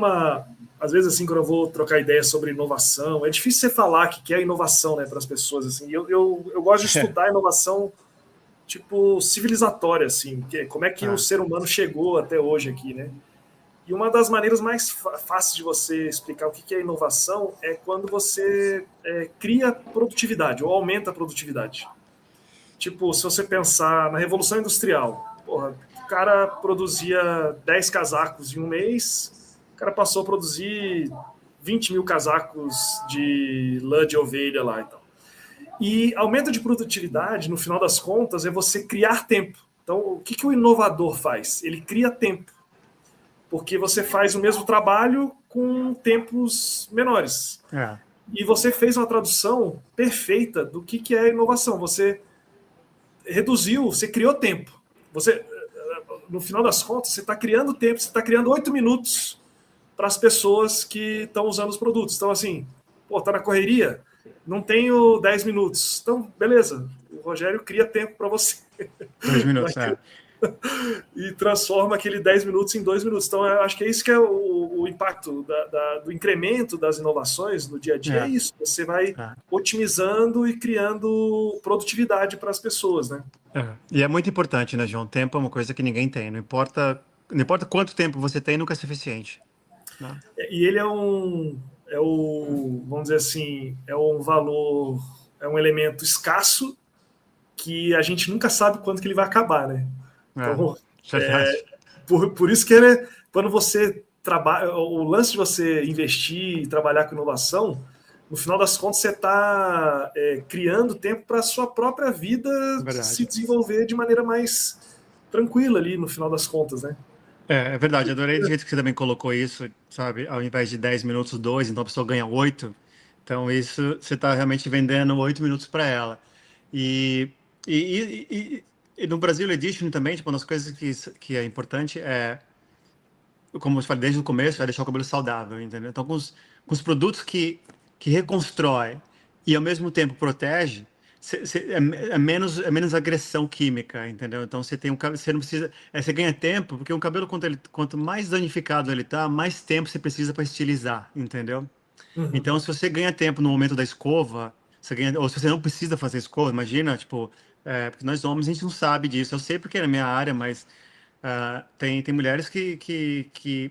às vezes assim, quando eu vou trocar ideia sobre inovação, é difícil você falar que é inovação, né, para as pessoas assim. Eu gosto de estudar inovação tipo civilizatória, assim, como é que o ser humano chegou até hoje aqui, né? E uma das maneiras mais fáceis de você explicar o que é inovação é quando você cria produtividade ou aumenta a produtividade. Tipo, se você pensar na Revolução Industrial, porra, o cara produzia 10 casacos em um mês, o cara passou a produzir 20 mil casacos de lã de ovelha lá e tal. E aumento de produtividade, no final das contas, é você criar tempo. Então, o que o inovador faz? Ele cria tempo. Porque você faz o mesmo trabalho com tempos menores. E você fez uma tradução perfeita do que é inovação. Você reduziu, você criou tempo. No final das contas, você está criando tempo, você está criando 8 minutos para as pessoas que estão usando os produtos. Então, assim, tá na correria, não tenho 10 minutos. Então, beleza, o Rogério cria tempo para você. 2 minutos, E transforma aquele 10 minutos em 2 minutos. Então, eu acho que é isso que é o impacto do incremento das inovações no dia a dia. É isso. Você vai otimizando e criando produtividade para as pessoas, né? E é muito importante, né, João? Tempo é uma coisa que ninguém tem. Não importa quanto tempo você tem, nunca é suficiente. Né? E ele vamos dizer assim, é um valor, é um elemento escasso que a gente nunca sabe quando que ele vai acabar, né? Então, por isso que quando você trabalha, o lance de você investir e trabalhar com inovação, no final das contas você está criando tempo para a sua própria vida se desenvolver de maneira mais tranquila ali, no final das contas, né? É verdade, adorei do jeito que você também colocou isso, sabe? Ao invés de 10 minutos, 2, então a pessoa ganha 8. Então isso, você está realmente vendendo 8 minutos para ela. E E no Brasil Edition também, tipo, uma das coisas que é importante é, como eu falei desde o começo, é deixar o cabelo saudável, entendeu? Então, com os produtos que reconstrói e ao mesmo tempo protege, é menos agressão química, entendeu? Então, você tem você não precisa, você ganha tempo, porque um cabelo, quanto mais danificado ele tá, mais tempo você precisa para estilizar, entendeu? Uhum. Então, se você ganha tempo no momento da escova, você ganha, ou se você não precisa fazer escova, imagina, tipo, porque nós homens a gente não sabe disso. Eu sei porque é na minha área, mas tem mulheres que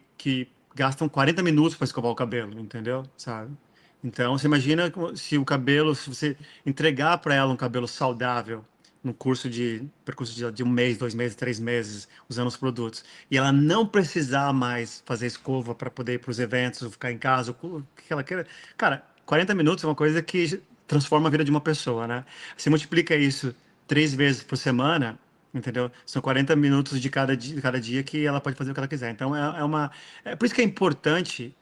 gastam 40 minutos para escovar o cabelo, entendeu? Sabe? Então, você imagina se o cabelo, se você entregar para ela um cabelo saudável no percurso de 1 mês, 2 meses, 3 meses, usando os produtos, e ela não precisar mais fazer escova para poder ir para os eventos, ou ficar em casa, o que ela queira. Cara, 40 minutos é uma coisa que transforma a vida de uma pessoa, né? Você multiplica isso 3 vezes por semana, entendeu? São 40 minutos de cada dia que ela pode fazer o que ela quiser. Então, é por isso que é importante,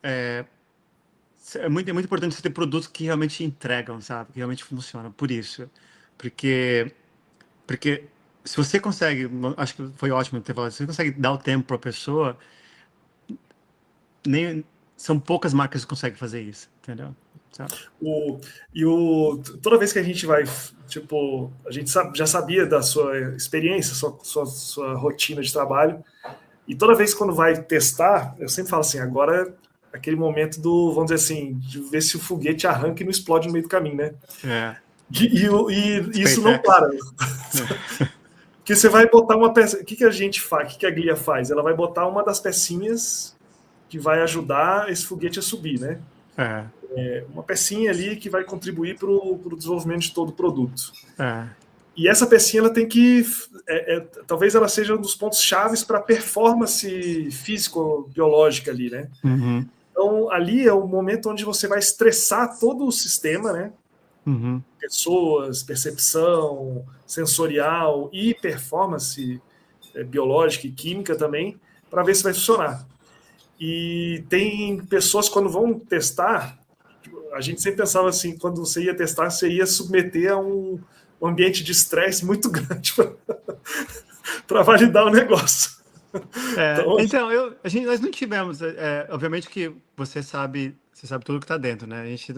é muito importante você ter produtos que realmente entregam, sabe? Que realmente funcionam. Por isso. Porque, porque se você consegue, acho que foi ótimo ter falado, se você consegue dar o tempo para a pessoa, nem, são poucas marcas que conseguem fazer isso, entendeu? Sabe? Toda vez que a gente vai, tipo, a gente já sabia da sua experiência, sua rotina de trabalho, e toda vez quando vai testar, eu sempre falo assim, agora é aquele momento vamos dizer assim, de ver se o foguete arranca e não explode no meio do caminho, né? É. E isso não SpaceX. para. Porque você vai botar uma peça. O que a gente faz? O que a Glia faz? Ela vai botar uma das pecinhas que vai ajudar esse foguete a subir, né? Uma pecinha ali que vai contribuir para o desenvolvimento de todo o produto. E essa pecinha ela tem que, talvez ela seja um dos pontos chaves para a performance físico-biológica ali, né? Uhum. Então ali é o momento onde você vai estressar todo o sistema, né? Uhum. Pessoas, percepção sensorial e performance biológica e química também, para ver se vai funcionar. E tem pessoas, quando vão testar, a gente sempre pensava assim, quando você ia testar, você ia submeter a um ambiente de estresse muito grande para validar o negócio. Então, nós não tivemos, obviamente que você sabe tudo que está dentro, né? A gente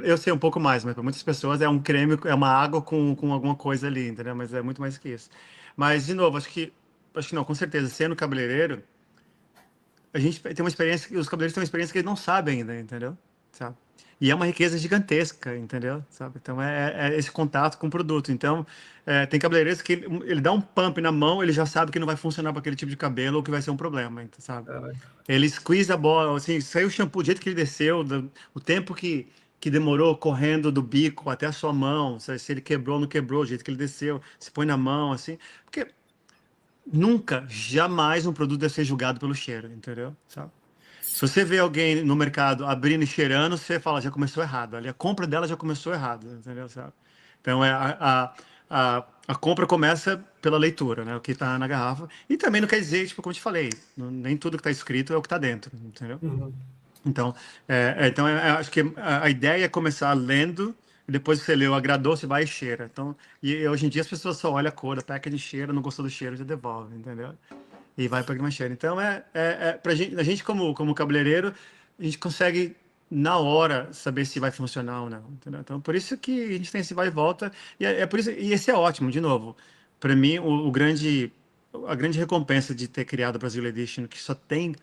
eu sei um pouco mais, mas para muitas pessoas é um creme, é uma água com alguma coisa ali, entendeu? Mas é muito mais que isso. Mas, de novo, acho que não, com certeza, sendo cabeleireiro, a gente tem uma experiência, os cabeleireiros têm uma experiência que eles não sabem ainda, entendeu? Sabe? E é uma riqueza gigantesca, entendeu? Sabe? Então, é esse contato com o produto. Então, tem cabeleireiros que ele dá um pump na mão, ele já sabe que não vai funcionar para aquele tipo de cabelo ou que vai ser um problema, sabe? Ele squeeze a bola, assim, saiu o shampoo do jeito que ele desceu, o tempo que demorou correndo do bico até a sua mão, se ele quebrou ou não quebrou, o jeito que ele desceu, se põe na mão, assim. Porque nunca, jamais um produto deve ser julgado pelo cheiro, entendeu? Sabe? Se você vê alguém no mercado abrindo e cheirando, você fala, já começou errado. Ali a compra dela já começou errado, entendeu? Sabe? Então, a compra começa pela leitura, né? O que está na garrafa. E também não quer dizer, tipo, como eu te falei, nem tudo que está escrito é o que está dentro, entendeu? Uhum. Então, acho que a ideia é começar lendo, e depois que você leu, agradou, você vai e cheira. Então, e hoje em dia as pessoas só olham a cor, a packaging cheira, não gostou do cheiro, já devolve, entendeu? E vai para a cheira. Então, pra gente, a gente como cabeleireiro, a gente consegue na hora saber se vai funcionar ou não, entendeu? Então, por isso que a gente tem esse vai e volta, e é por isso, e esse é ótimo, de novo. Para mim, a grande recompensa de ter criado o Brasil Edition, que só tem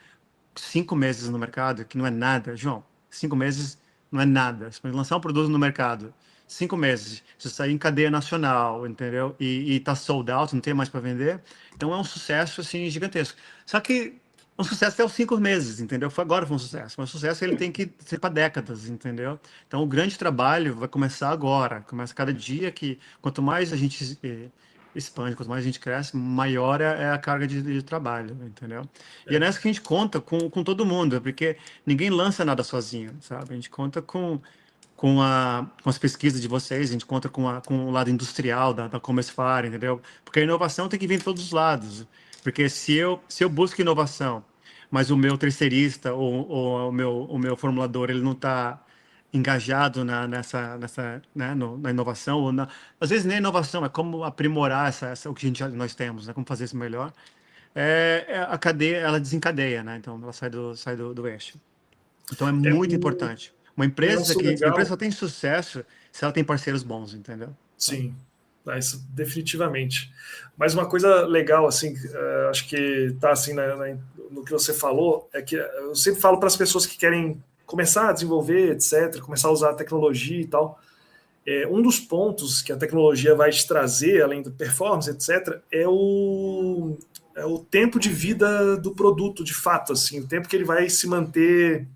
5 meses no mercado, que não é nada, João. 5 meses não é nada. Você pode lançar um produto no mercado, 5 meses, você sair em cadeia nacional, entendeu? E tá sold out, não tem mais para vender. Então é um sucesso assim gigantesco. Só que um sucesso até os 5 meses, entendeu? Agora foi um sucesso. Mas o sucesso ele tem que ser para décadas, entendeu? Então o grande trabalho vai começar agora. Começa cada dia que quanto mais a gente expande, quanto mais a gente cresce, maior é a carga de trabalho, entendeu? E é nessa que a gente conta com todo mundo, porque ninguém lança nada sozinho, sabe? A gente conta com as pesquisas de vocês, a gente conta com o lado industrial da Commerce Fire, entendeu? Porque a inovação tem que vir de todos os lados. Porque se eu busco inovação, mas o meu terceirista ou o meu formulador, ele não está engajado né, na inovação, ou às vezes nem inovação, é como aprimorar o que nós temos, né, como fazer isso melhor, a cadeia, ela desencadeia, né, então ela sai do eixo. Então é É muito um importante. Uma negócio empresa legal. só tem sucesso se ela tem parceiros bons, entendeu? Então, Sim, isso definitivamente. Mas uma coisa legal, assim, acho que está assim no que você falou, é que eu sempre falo para as pessoas que querem começar a desenvolver, etc., começar a usar a tecnologia e tal. Um dos pontos que a tecnologia vai te trazer, além da performance, etc., é o tempo de vida do produto, de fato, assim, o tempo que ele vai se manter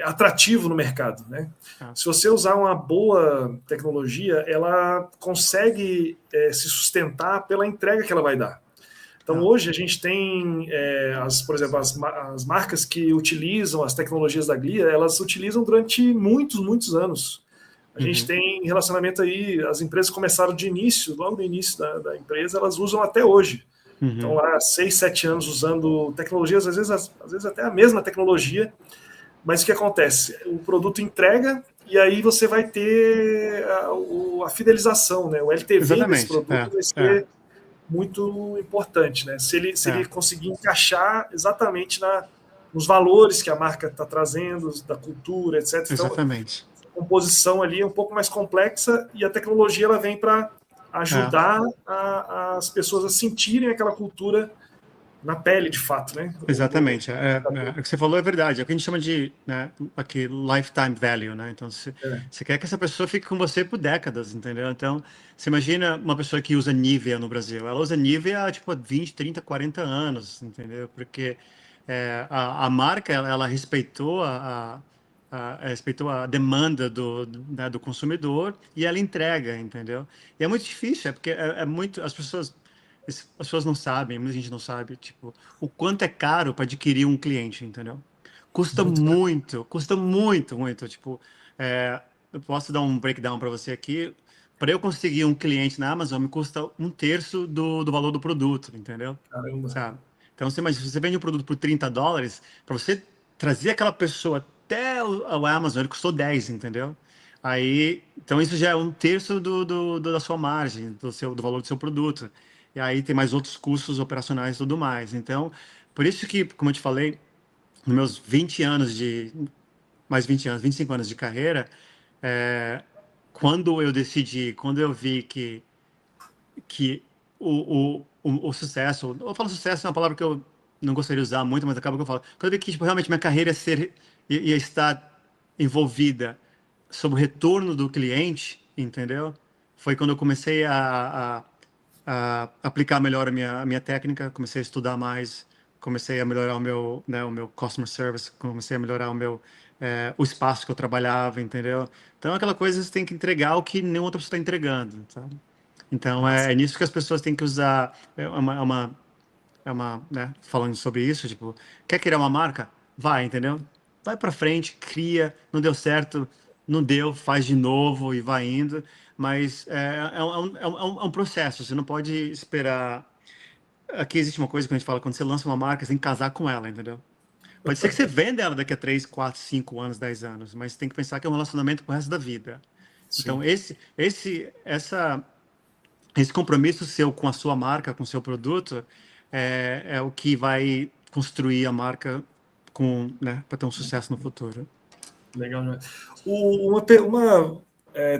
atrativo no mercado, né? Se você usar uma boa tecnologia, ela consegue se sustentar pela entrega que ela vai dar. Então, hoje a gente tem, por exemplo, as marcas que utilizam as tecnologias da Glia, elas utilizam durante muitos, muitos anos. A gente tem relacionamento aí, as empresas começaram de início, logo no início da empresa, elas usam até hoje. Então, lá, 6, 7 anos usando tecnologias, às vezes até a mesma tecnologia, mas o que acontece? O produto entrega e aí você vai ter a fidelização, né? O LTV desse exatamente. produto vai ser muito importante, né? Se ele conseguir encaixar exatamente nos valores que a marca está trazendo, da cultura, etc. Então, Exatamente. a composição ali é um pouco mais complexa e a tecnologia ela vem para ajudar as pessoas a sentirem aquela cultura na pele, de fato, né? Exatamente. O que você falou é verdade. É o que a gente chama de, né, aqui, lifetime value, né? Então, você quer que essa pessoa fique com você por décadas, entendeu? Então, você imagina uma pessoa que usa Nivea no Brasil. Ela usa Nivea há, tipo, 20, 30, 40 anos, entendeu? Porque a marca, ela respeitou respeitou a demanda né, do consumidor e ela entrega, entendeu? E é muito difícil, porque muito... As pessoas não sabem, muita gente não sabe, tipo, o quanto é caro para adquirir um cliente, entendeu? Muito Custa muito, muito. Tipo, eu posso dar um breakdown para você aqui. Para eu conseguir um cliente na Amazon, me custa um terço do valor do produto, entendeu? caramba. Sabe? Então, você imagina, se você vende um produto por $30, para você trazer aquela pessoa até o Amazon, ele custou 10, entendeu? Aí, então isso já é um terço da sua margem, do valor do seu produto. E aí tem mais outros custos operacionais e tudo mais. Então, por isso que, como eu te falei, nos meus 20 anos mais 20 anos, 25 anos de carreira, é, quando eu vi que o sucesso, eu falo sucesso é uma palavra que eu não gostaria de usar muito, mas acaba que eu falo. Quando eu vi que tipo, realmente minha carreira ia estar envolvida sobre o retorno do cliente, entendeu? Foi quando eu comecei a aplicar melhor a minha técnica, comecei a estudar mais, comecei a melhorar o meu customer service, comecei a melhorar o espaço que eu trabalhava, entendeu? Então, aquela coisa você tem que entregar o que nenhuma outra pessoa está entregando, sabe? Então, Massa. é nisso que as pessoas têm que usar. Né, falando sobre isso, tipo, quer criar uma marca? Vai, entendeu? Vai pra frente, cria, não deu certo, não deu, faz de novo e vai indo. Mas é um processo, você não pode esperar. Aqui existe uma coisa que a gente fala, quando você lança uma marca, você tem que casar com ela, entendeu? Pode ser que você venda ela daqui a 3, 4, 5 anos, 10 anos, mas você tem que pensar que é um relacionamento pro resto da vida. Então, Sim. esse compromisso seu com a sua marca, com o seu produto, é o que vai construir a marca né, para ter um sucesso no futuro. Legal, né?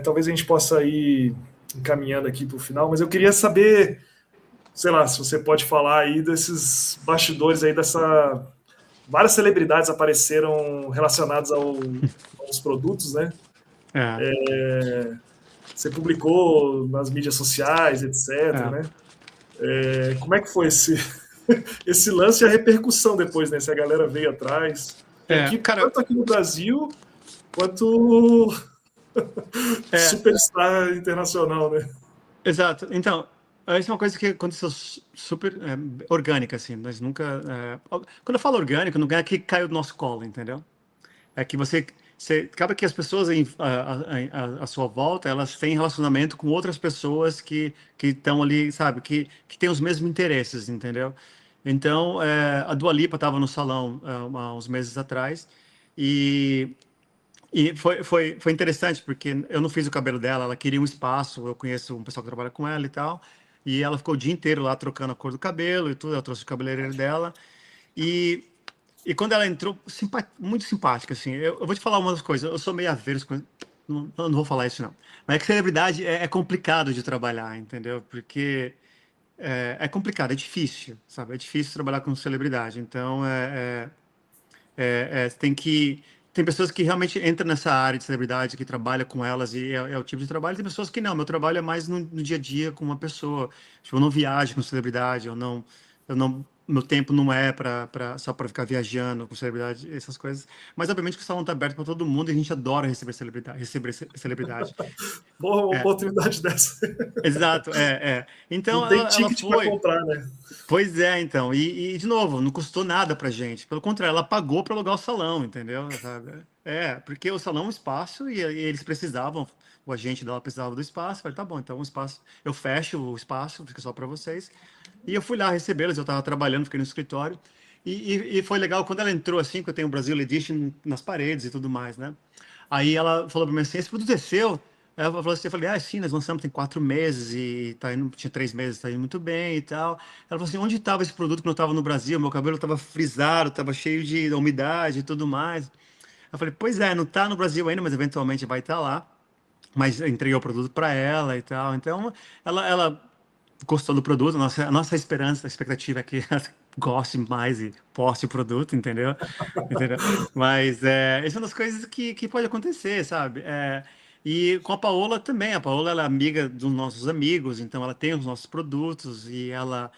Talvez a gente possa ir encaminhando aqui para o final, mas eu queria saber, sei lá, se você pode falar aí desses bastidores aí várias celebridades apareceram relacionadas aos produtos, né? É, Você publicou nas mídias sociais, etc, é, né? Como é que foi esse lance e a repercussão depois, né? Se a galera veio atrás. E aqui, cara, tanto aqui no Brasil, quanto é, superstar internacional, né? exato. Então, isso é uma coisa que aconteceu super orgânica, assim. Nós nunca. Quando eu falo orgânico, não é que caiu do nosso colo, entendeu? É que acaba que as pessoas à sua volta, elas têm relacionamento com outras pessoas que estão ali, sabe, que têm os mesmos interesses, entendeu? Então, a Dua Lipa estava no salão há uns meses atrás e E foi interessante, porque eu não fiz o cabelo dela, ela queria um espaço, eu conheço um pessoal que trabalha com ela e tal, e ela ficou o dia inteiro lá trocando a cor do cabelo e tudo, eu trouxe o cabeleireiro dela, e, e quando ela entrou, muito simpática, assim, eu vou te falar uma das coisas, eu sou meio avesso, não, eu não vou falar isso não, mas é que celebridade é complicado de trabalhar, entendeu? Porque é complicado, é difícil, sabe? É difícil trabalhar com celebridade, então tem que. Tem pessoas que realmente entram nessa área de celebridade, que trabalha com elas e é o tipo de trabalho. Tem pessoas que não. Meu trabalho é mais no dia a dia com uma pessoa. Tipo, eu não viajo com celebridade, eu não, meu tempo não é só para ficar viajando com celebridade, essas coisas. Mas obviamente que o salão está aberto para todo mundo e a gente adora receber celebridade, celebridade. Porra, uma É, oportunidade dessa. exato, é. Então Não tem ela ticket para foi. comprar, né? Pois é, então. De novo, não custou nada pra gente. Pelo contrário, ela pagou para alugar o salão, entendeu? Sabe? Porque o salão é um espaço e eles precisavam, o agente dela precisava do espaço. Eu falei, tá bom, então o espaço, eu fecho o espaço, fica só para vocês. E eu fui lá recebê-los, eu estava trabalhando, fiquei no escritório. E foi legal quando ela entrou assim, que eu tenho o Brasil Edition nas paredes e tudo mais, né? Aí ela falou para mim assim: esse produto é seu? Aí ela falou assim: eu falei, sim, nós lançamos tem 4 meses e tá indo, tinha 3 meses, tá indo muito bem e tal. Ela falou assim: onde estava esse produto quando eu estava no Brasil? Meu cabelo estava frisado, estava cheio de umidade e tudo mais. Eu falei: pois é, não está no Brasil ainda, mas eventualmente vai estar lá. Mas eu entreguei o produto para ela e tal. Então, ela gostou do produto. A nossa esperança, a expectativa é que ela goste mais e poste o produto, entendeu? Entendeu? Mas isso é uma das coisas que pode acontecer, sabe? E com a Paola também. A Paola ela é amiga dos nossos amigos, então ela tem os nossos produtos e ela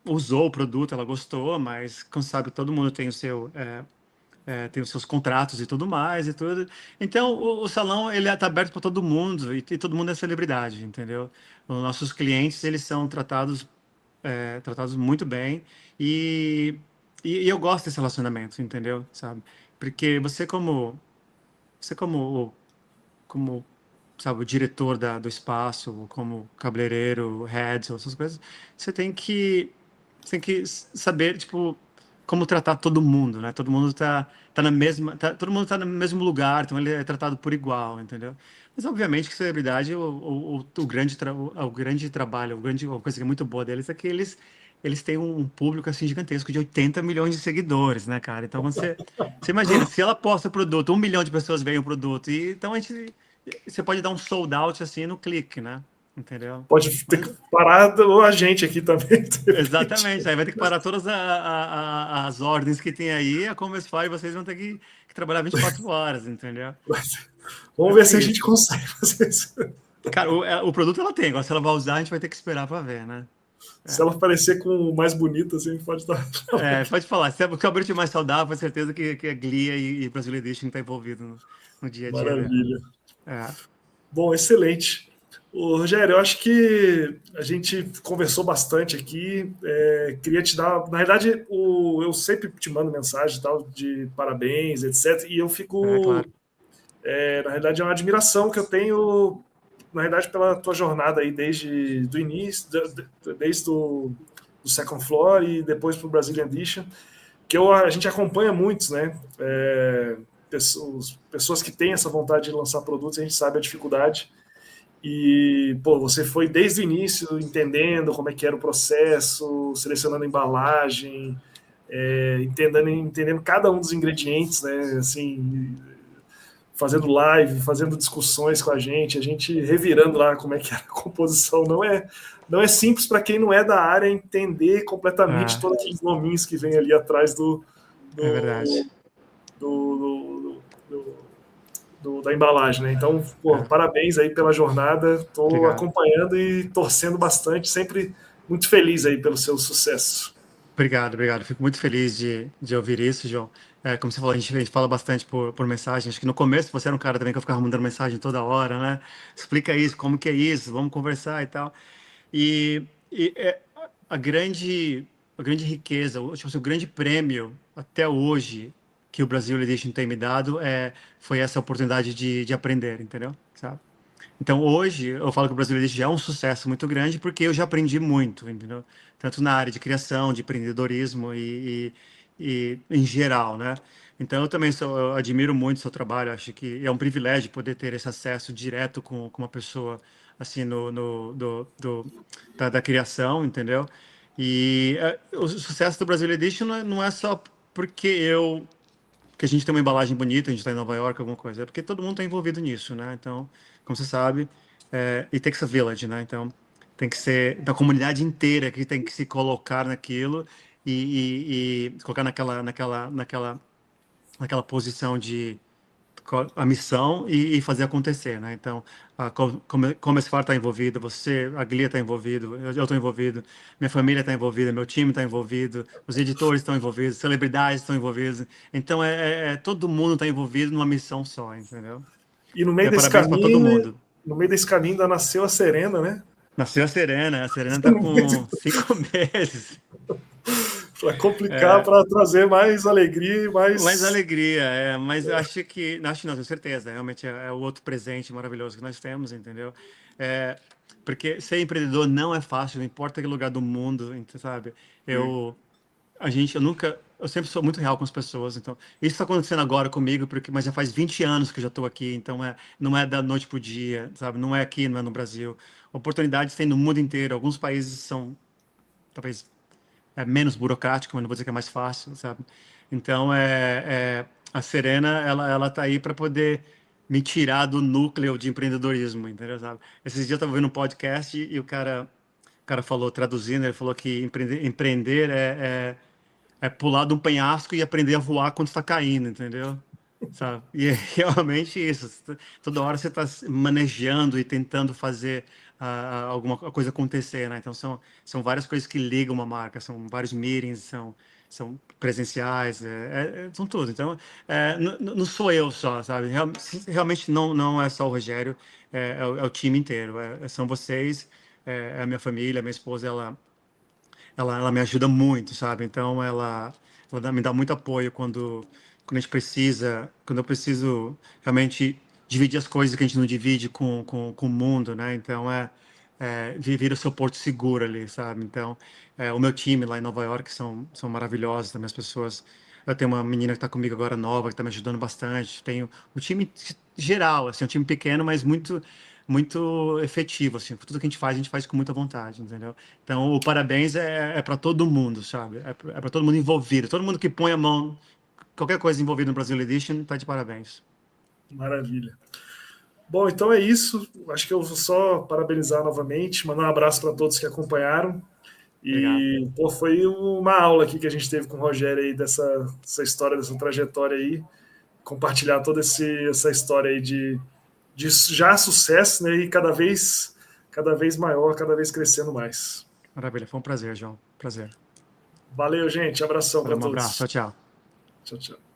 usou o produto, ela gostou, mas, como sabe, todo mundo tem tem os seus contratos e tudo mais e tudo. Então, o salão ele está aberto para todo mundo e todo mundo é celebridade, entendeu? Os nossos clientes eles são tratados muito bem e, e eu gosto desse relacionamento, entendeu? Sabe? Porque você como sabe, o diretor do espaço, como cabeleireiro, head, essas coisas, você tem que saber, tipo, como tratar todo mundo, né? Todo mundo tá na mesma, todo mundo tá no mesmo lugar, então ele é tratado por igual, entendeu? Mas obviamente que celebridade, o grande trabalho, uma coisa que é muito boa deles é que eles têm um público assim gigantesco de 80 milhões de seguidores, né, cara? Então você imagina, se ela posta o produto, 1 milhão de pessoas veem o produto, e então você pode dar um sold out assim no clique, né? Entendeu? Pode ter Mas, que parar a gente aqui também, de repente. exatamente, aí vai ter que parar todas as ordens que tem aí, a Commerce vocês vão ter que trabalhar 24 horas, entendeu? Vamos Então ver é se a gente isso. consegue fazer isso. Cara, o produto ela tem, agora se ela vai usar, a gente vai ter que esperar para ver, né? Se ela aparecer com o mais bonito, assim, pode estar. Pode falar, se é o cabelo mais saudável, com certeza que a Glia e Brazil Edition está envolvido no dia a dia dela. Maravilha. É, Bom, excelente. Ô, Rogério, eu acho que a gente conversou bastante aqui. Queria te dar. Na verdade, eu sempre te mando mensagem e tal, de parabéns, etc. E eu fico. claro. Na realidade, é uma admiração que eu tenho, na realidade, pela tua jornada aí desde o início, desde do Second Floor e depois para o Brazilian Edition, que a gente acompanha muitos, né? Pessoas que têm essa vontade de lançar produtos, a gente sabe a dificuldade. E, pô, você foi desde o início entendendo como é que era o processo, selecionando a embalagem, entendendo cada um dos ingredientes, né? Assim, fazendo live, fazendo discussões com a gente revirando lá como é que era a composição. Não é simples para quem não é da área entender completamente É, todos aqueles nominhos que vem ali atrás é verdade. do, do, do, da embalagem, né? Então, pô, É, parabéns aí pela jornada. Estou obrigado. acompanhando e torcendo bastante, sempre muito feliz aí pelo seu sucesso. Obrigado, obrigado. Fico muito feliz de ouvir isso, João. Como você falou, a gente fala bastante por mensagem. Acho que no começo você era um cara também que eu ficava mandando mensagem toda hora, né? Explica isso, como que é isso, vamos conversar e tal. E a grande riqueza, tipo, assim, o grande prêmio até hoje que o Brasil Edition tem me dado foi essa oportunidade de aprender, entendeu? Sabe? Então, hoje, eu falo que o Brasil Elite já é um sucesso muito grande porque eu já aprendi muito, entendeu? Tanto na área de criação, de empreendedorismo e em geral, né? Então, eu também eu admiro muito o seu trabalho, acho que é um privilégio poder ter esse acesso direto com uma pessoa, assim, da criação, entendeu? E o sucesso do Brasil Edition não é só porque que a gente tem uma embalagem bonita, a gente está em Nova York, alguma coisa, é porque todo mundo está envolvido nisso, né? Então, como você sabe, it takes a village, né? Então, tem que ser da comunidade inteira que tem que se colocar naquilo e colocar naquela posição de a missão e fazer acontecer, né? Então, como esse faro está envolvido, você, a Glia está envolvido, eu estou envolvido, minha família está envolvida, meu time está envolvido, os editores estão envolvidos, celebridades estão envolvidos. Então, todo mundo está envolvido numa missão só, entendeu? E no meio desse Parabéns para todo caminho, mundo. ainda nasceu a Serena, né? Nasceu a Serena está com 5 meses. Para complicar, para trazer mais alegria e Mais alegria, mas acho não, tenho certeza, realmente é o outro presente maravilhoso que nós temos, entendeu? Porque ser empreendedor não é fácil, não importa que lugar do mundo, sabe? Eu sempre sou muito real com as pessoas, então isso está acontecendo agora comigo, mas já faz 20 anos que eu já estou aqui, então não é da noite pro dia, sabe? Não é aqui, não é no Brasil. Oportunidades tem no mundo inteiro, alguns países são talvez menos burocrático, mas não vou dizer que é mais fácil, sabe? Então, a Serena, ela tá aí para poder me tirar do núcleo de empreendedorismo, entendeu? Sabe? Esses dias eu estava vendo um podcast e o cara falou, traduzindo, ele falou que empreender é pular de um penhasco e aprender a voar quando está caindo, entendeu? Sabe? E é realmente isso. Toda hora você está manejando e tentando fazer alguma coisa acontecer, né? Então são várias coisas que ligam uma marca, são vários meetings, são presenciais, são tudo. Então não sou eu só, sabe? Realmente não é só o Rogério, é o time inteiro, são vocês, é a minha família, a minha esposa, ela me ajuda muito, sabe? Então ela me dá muito apoio quando a gente precisa, quando eu preciso realmente dividir as coisas que a gente não divide com o mundo, né? Então vira o seu porto seguro ali, sabe? Então o meu time lá em Nova York são maravilhosos também, as pessoas. Eu tenho uma menina que está comigo agora nova, que está me ajudando bastante. Tenho o time geral, assim, um time pequeno, mas muito efetivo, assim. Tudo que a gente faz com muita vontade, entendeu? Então, o parabéns é para todo mundo, sabe? É para todo mundo envolvido. Todo mundo que põe a mão, qualquer coisa envolvida no Brasil Edition, tá de parabéns. Maravilha. Bom, então é isso. Acho que eu vou só parabenizar novamente, mandar um abraço para todos que acompanharam. Obrigado. E pô, foi uma aula aqui que a gente teve com o Rogério aí dessa história, dessa trajetória aí. Compartilhar toda essa história aí de já sucesso, né? E cada vez maior, cada vez crescendo mais. Maravilha, foi um prazer, João. Prazer. Valeu, gente. Abração para Um abraço, todos. tchau, tchau. Tchau, tchau.